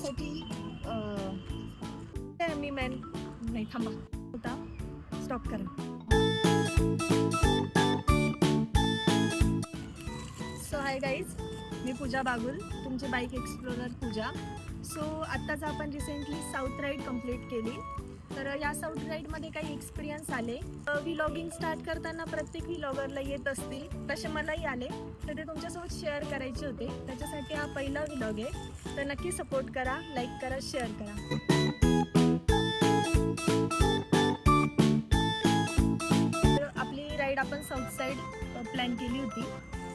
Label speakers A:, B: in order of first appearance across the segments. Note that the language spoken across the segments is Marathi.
A: त्याच्यासाठी मी मॅन नाही थांबा होता स्टॉप करा. सो हाय गाईज, मी पूजा बागुल, तुमची बाईक एक्सप्लोरर पूजा. सो आत्ताच आपण रिसेंटली साऊथ राईड कंप्लीट केली. तर या साऊथ राईडमध्ये काही एक्सपिरियन्स आले. व्लॉगिंग स्टार्ट करताना प्रत्येक व्लॉगरला येत असतील, तसे मलाही आले, तर ते तुमच्यासोबत शेअर करायचे होते. त्याच्यासाठी हा पहिला व्लॉग आहे. तर नक्की सपोर्ट करा, लाईक करा, शेअर करा. तर आपली राईड आपण साऊथ साईड प्लॅन केली होती.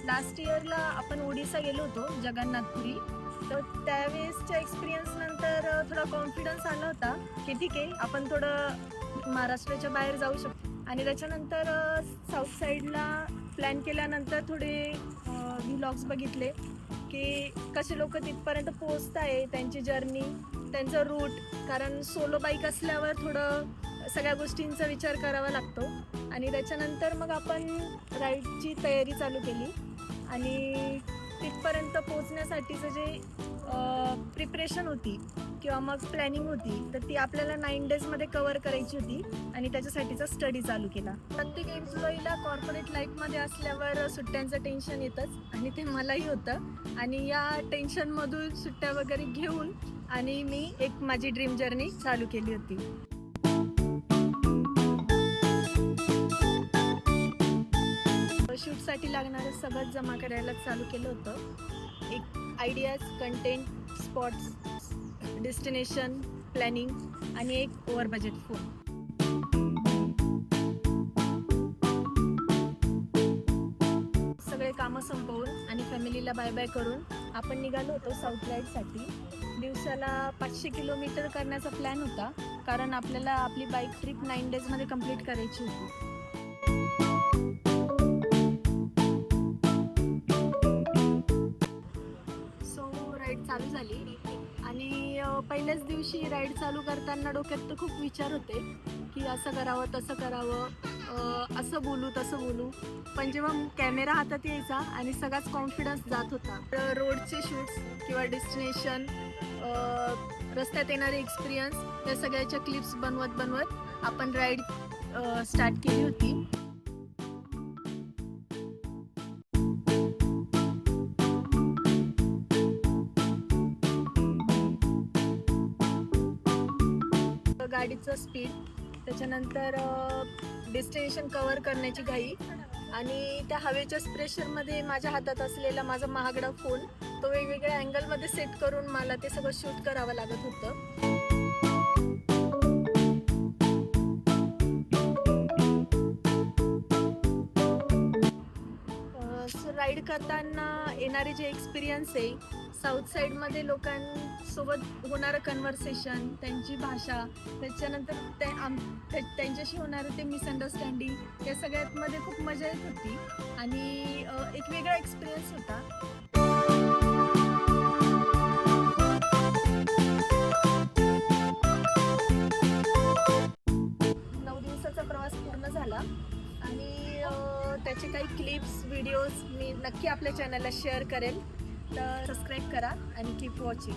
A: लास्ट इयरला आपण ओडिसा गेलो होतो, जगन्नाथपुरी. तर त्यावेळेसच्या एक्सपिरियन्स नंतर थोडा कॉन्फिडन्स आला होता की ठीक आहे, आपण थोडं महाराष्ट्राच्या बाहेर जाऊ शकतो. आणि त्याच्यानंतर साऊथ साईडला प्लॅन केल्यानंतर थोडे व्लॉग्स बघितले की कसे लोक तिथपर्यंत पोहोचत आहे, त्यांची जर्नी, त्यांचा रूट. कारण सोलो बाईक असल्यावर थोडं सगळ्या गोष्टींचा विचार करावा लागतो. आणि त्याच्यानंतर मग आपण राईडची तयारी चालू केली आणि तिथपर्यंत पोहोचण्यासाठीचं जे प्रिपरेशन होती किंवा मग प्लॅनिंग होती, तर ती आपल्याला 9 डेजमध्ये कवर करायची होती आणि त्याच्यासाठीचा स्टडी चालू केला. प्रत्येक एम्प्लॉईला कॉर्पोरेट लाईफमध्ये असल्यावर सुट्ट्यांचं टेन्शन येतंच आणि ते मलाही होतं. आणि या टेन्शनमधून सुट्ट्या वगैरे घेऊन आणि मी एक माझी ड्रीम जर्नी चालू केली होती. शूटसाठी लागणारं सगळं जमा करायला चालू केलं होतं. एक ideas, content, spots, destination, planning आणि एक ओव्हर बजेट फोन. सगळे कामं संपवून आणि फॅमिलीला बाय बाय करून आपण निघालो होतो साऊथ राईडसाठी. दिवसाला 500 किलोमीटर करण्याचा प्लॅन होता, कारण आपल्याला आपली बाईक ट्रिप 9 डेजमध्ये कंप्लीट करायची होती. चालू झाली आणि पहिल्याच दिवशी राईड चालू करताना डोक्यात तर खूप विचार होते की असं करावं, तसं करावं, असं बोलू, तसं बोलू. पण जेव्हा कॅमेरा हातात यायचा आणि सगळाच कॉन्फिडन्स जात होता. रोडचे शूट्स किंवा डेस्टिनेशन, रस्त्यात येणारे एक्सपिरियन्स, या सगळ्याच्या क्लिप्स बनवत आपण राईड स्टार्ट केली होती. गाडीचं स्पीड, त्याच्यानंतर डेस्टिनेशन कव्हर करण्याची घाई आणि त्या हवेच्या प्रेशरमध्ये माझ्या हातात असलेला माझा महागडा फोन तो वेगवेगळ्या अँगलमध्ये सेट करून मला ते सगळं शूट करावं लागत होतं. राईड करताना येणारे जे एक्सपिरियन्स आहे, साऊथ साईडमध्ये लोकांसोबत होणारं कन्व्हर्सेशन, त्यांची भाषा, त्याच्यानंतर त्यांच्याशी होणारं ते मिसअंडरस्टँडिंग, या सगळ्यामध्ये खूप मजा येत होती आणि एक वेगळा एक्सपिरियन्स होता. 9 दिवसाचा प्रवास पूर्ण झाला आणि त्याचे काही क्लिप्स, व्हिडिओज मी नक्की आपल्या चॅनलला शेअर करेल. तर सबस्क्राईब करा आणि कीप वॉचिंग.